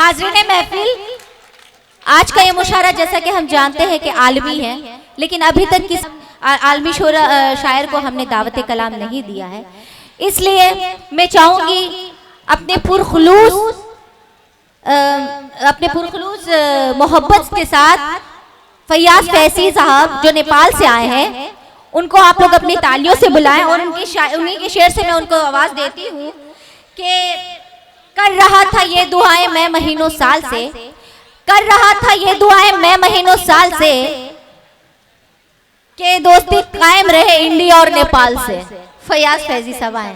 हाज़रीन महफिल, आज का ये मुशायरा जैसा कि हम जानते हैं कि आलमी है, लेकिन अभी तक किस आलमी शायर को हमने दावत कलाम नहीं दिया है। इसलिए मैं चाहूँगी अपने पुरखुलूस मोहब्बत के साथ फैयाज फैसी साहब जो नेपाल से आए हैं, उनको आप लोग अपनी तालियों से बुलाएं और उन्हीं के शेर से मैं उनको आवाज़ देती हूँ कि कर रहा था ये दुआएं मैं महीनों साल से, कर रहा था ये दुआएं मैं महीनों साल से, कि दोस्ती कायम रहे इंडिया और नेपाल से। फैयाज फैजी साहब आए।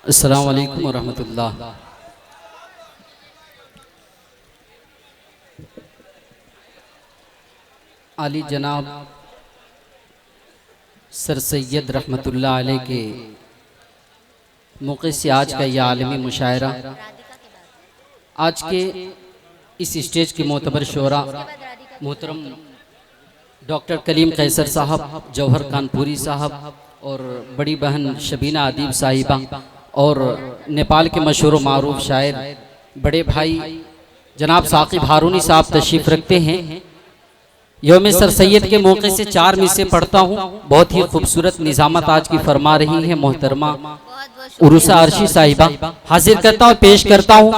अस्सलाम वालेकुम रहमतुल्लाह। आली जनाब सर सैयद रहमतुल्लाह अलैह के मौके से आज का यह आलमी मुशायरा, आज के इस स्टेज के मोतबर शोरा मोहतरम डॉक्टर कलीम कैसर साहब, जौहर कानपुरी साहब और बड़ी बहन शबीना अदीब साहिबा और नेपाल के मशहूर मारूफ शायर बड़े भाई जनाब साकिब हारूनी साहब तशरीफ़ रखते हैं। यौम सर सैयद के मौके से 4 मिसरे पढ़ता हूँ। बहुत ही खूबसूरत निज़ामत आज की फरमा रही है मोहतरमा उरुसा अर्शी साहिबा। हाजिर करता हूँ, पेश करता हूँ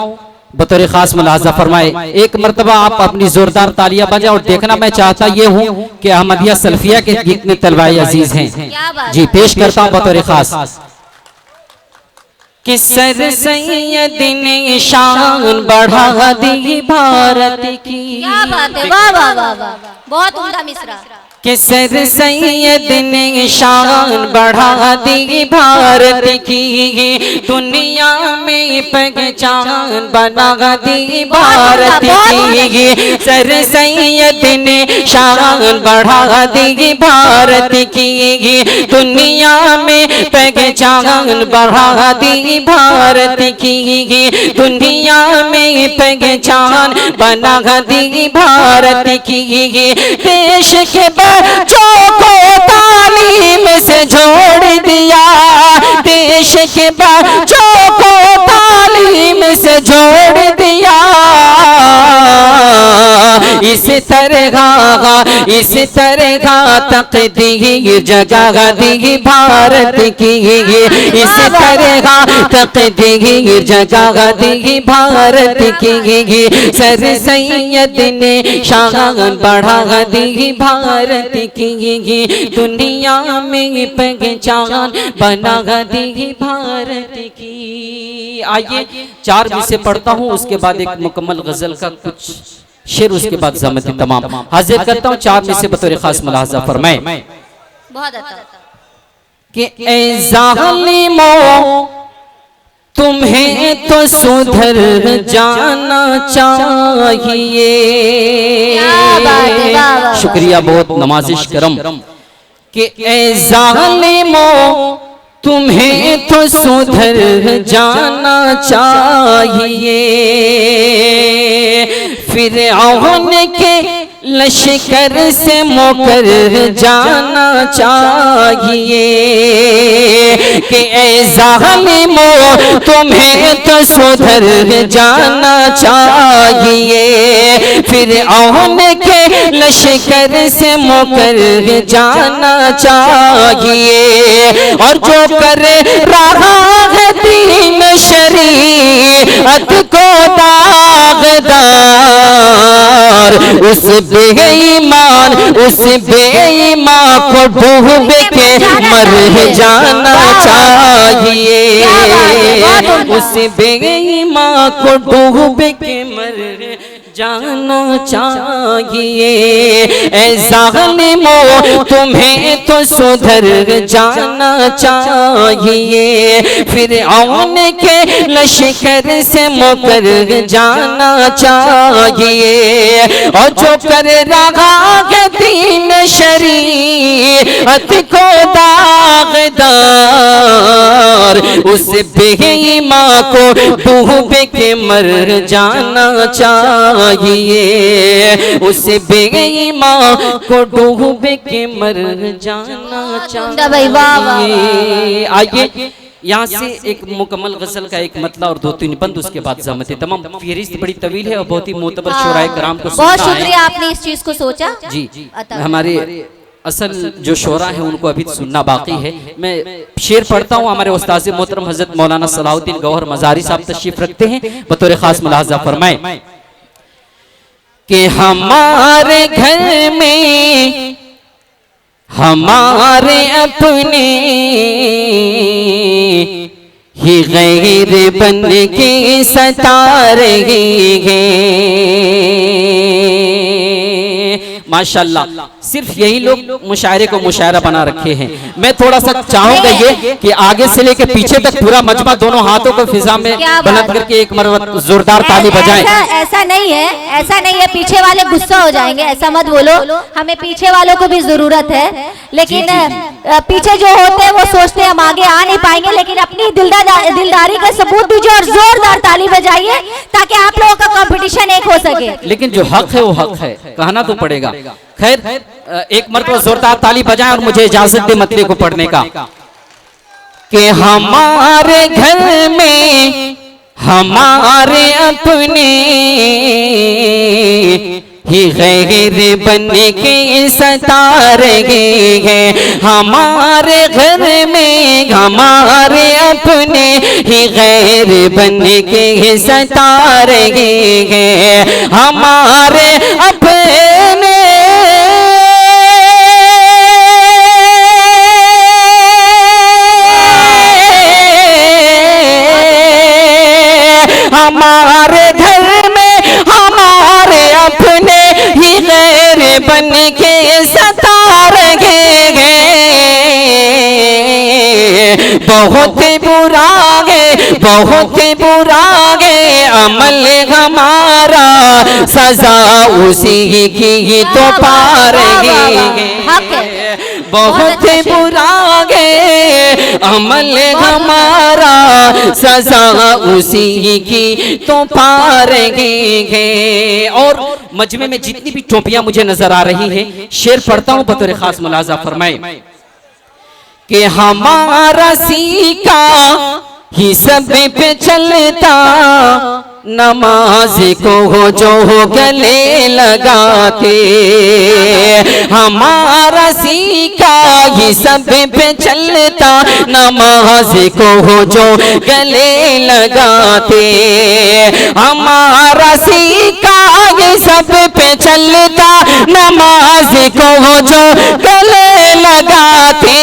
बतौर खास मुलाजा फरमाए। एक मरतबा आप अपनी जोरदार तालियां बजाएं और देखना मैं चाहता ये हूँ कि अहमदिया सल्फिया के कितने तलवाए अजीज हैं। जी पेश करता हूँ बतौर खास। कि सर सैयद ने शान बढ़ा दी भारत की। क्या बात है, वाह वाह वाह वाह, बहुत उम्दा मिसरा। कि सर सैयद ने शान बढ़ा दी भारत की, दुनिया में पहचान बना दी भारत की। सर सैयद ने शान बढ़ा दी भारत की, दुनिया में पहचान बढ़ा दी भारत की, दुनिया में पहचान बना दी भारत की। देश के बच्चों को तालीम से जोड़ दिया, देश के बच्चों को तालीम से जोड़ दिया। इस तरह तकदीर जगा दी भारत की, इस तरह तकदीर जगा दी भारत की। सर सैयद ने शान बढ़ा दी भारत की, दुनिया में पहचान बना दी भारत की। आइए 4 मिसरे पढ़ता हूँ, उसके बाद एक मुकम्मल गजल का कुछ शेर, उसके बाद ज़हमत तमाम हाजिर करता हूँ। 4 मिसरे बतौर खास मुलाहजा फरमाए। बहुत अच्छा। कि ऐ ज़ालिमो तुम्हें तो सुधर जाना चाहिए। शुक्रिया, बहुत नवाजिश करम। कि ऐ ज़ालिमो तुम्हें तो सुधर जाना चाहिए, फिरऔन के लश्कर से मुकर जाना चाहिए। कि ऐ ज़ालिमो तुम्हें तो सुधर जाना चाहिए, फिरऔन के लश्कर से मुकर जाना चाहिए। और जो कर रहा है दीन शरीअत को दागदार, उस बेईमान को डूब के मर जाना चाहिए, उस बेईमान को डूब के मर जाना चाहिए। ऐ ज़ालिमो तुम्हें तो सुधर जाना चाहिए, फिरऔन के लश्कर से मुकर जाना चाहिए। और जो कर रहा है दीन शरीअत को दागदार, उस बेईमान को डूब के मर जाना चाहिए, उस बेईमान को डूब के मर जाना चाहिए। आइए यहाँ से एक मुकम्मल गजल का एक मतला और 2-3 बंद, उसके बाद ज़हमत तमाम। फहरिस्त बड़ी तवील है और बहुत ही मोतबर शोराए कराम को बहुत सुनना है। शुक्रिया आपने इस चीज को सोचा। जी, हमारे असल जो शोरा है उनको अभी सुनना बाकी है। मैं शेर पढ़ता हूँ। हमारे उस्ताद मोहतरम हजरत मौलाना सलाहुद्दीन गौहर मजारी साहब तशरीफ रखते हैं, बतौर खास मुलाहजा फरमाए कि हमारे घर में हमारे अपने ही गैर बन के सता रहे हैं। माशाल्लाह, सिर्फ यही लोग मुशायरे को मुशायरा बना रखे हैं। मैं थोड़ा सा चाहूंगा ये कि आगे से लेकर पीछे तक पूरा मजमा दोनों हाथों को फिजा में बुलंद करके एक मरतबा जोरदार ताली बजाएं। ऐसा नहीं है, ऐसा नहीं है, पीछे वाले गुस्सा हो जाएंगे, ऐसा मत बोलो। हमें पीछे वालों को भी जरूरत है, लेकिन पीछे जो होते हैं वो सोचते हैं हम आगे आ नहीं पाएंगे, लेकिन अपनी दिलदारी का सबूत दीजिए और जोरदार ताली बजाइए ताकि आप लोगों का कंपटीशन एक हो सके। लेकिन जो हक है वो हक है, कहना तो पड़ेगा। खैर, एक मरतबा जोरदार ताली बजाएं और मुझे इजाजत दे मतले को पढ़ने का कि हमारे घर में हमारे अपने ही गैर बन के सता रहे हैं। हमारे घर में हमारे अपने ही गैर बन के सता रहे हैं। हमारे अपने हमारे घर में हमारे अपने ही गैर बन के सता रहे हैं। बहुत बुरा है, बहुत बुरा है अमल हमारा, सजा उसी की तो पा रहे हैं। बहुत बुरा है अमल हमारा, सजा उसी की तो पा रहे हैं। और मजमे में जितनी भी टोपियां मुझे नजर आ रही है, शेर पढ़ता हूं, बतौर खास मुलाजा फरमाए कि हमारा सीका ही सब पे चलता, नमाज को जो गले लगाते। हमारा सीका ही सब पे चलता, नमाज को जो गले लगाते। हमारा सीका ये सब पे चलता, नमाज को जो गले लगाते।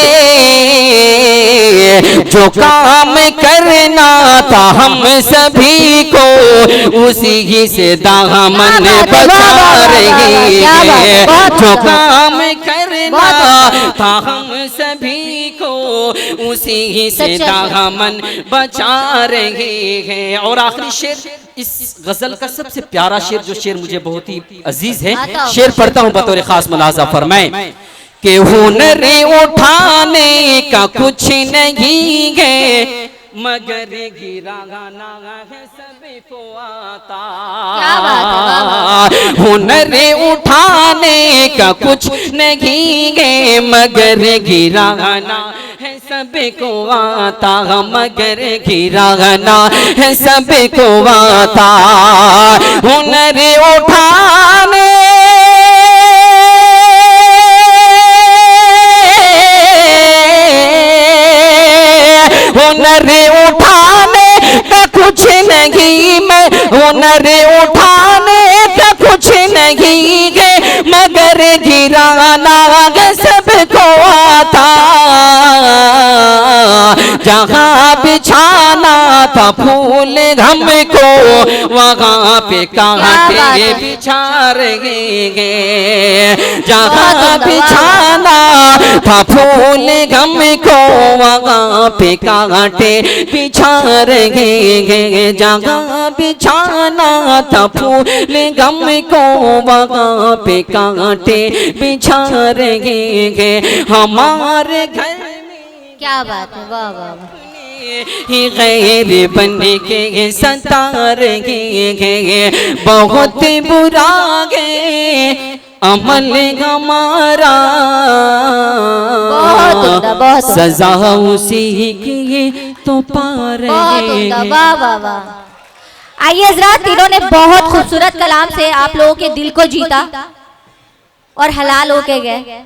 जो काम करना था हम सभी को, उसी से दामन बचा रही है। जो काम करना था हम सभी को, उसी से दामन बचा रहे हैं। और आखिरी शेर, इस गजल का सबसे प्यारा शेर, जो शेर मुझे बहुत ही अजीज है, शेर पढ़ता हूँ, बतौर खास मुलाजा फरमाए कि हुनर उठाने का कुछ नहीं है, मगर गिरा गाना है सभी को आता। हुनर उठाने का कुछ नहीं है, मगर गिरा गाना है सभी को आता। मगर गिरा गाना है सभी को आता। हुनर उठाने हुनर उठाने का कुछ नहीं, मैं हुनर उठाने का कुछ नहीं है, मगर गिराना सबको आता। जहाँ बिछाना था फूल हमको, वहाँ पे कांटे बिछा रहे हैं। जहाँ बिछाना था फूल हमको, वहाँ पे कांटे बिछा रहे हैं। जहाँ बिछाना था फूल हमको, वहाँ पे कांटे बिछा रहे हैं। हमारे घर में क्या बात है, वाह वाह वाह। ही गैर बन के सता रहे हैं। बहुत बुरा है अमल हमारा बहुत उम्दा, बहुत उम्दा। सजा उसी की तो पा बहुत रहे उम्दा, हैं। वाह वाह वाह। आइए हजरात, तीनों ने बहुत खूबसूरत कलाम से आप लोगों के दिल को जीता और हलाल होके गए।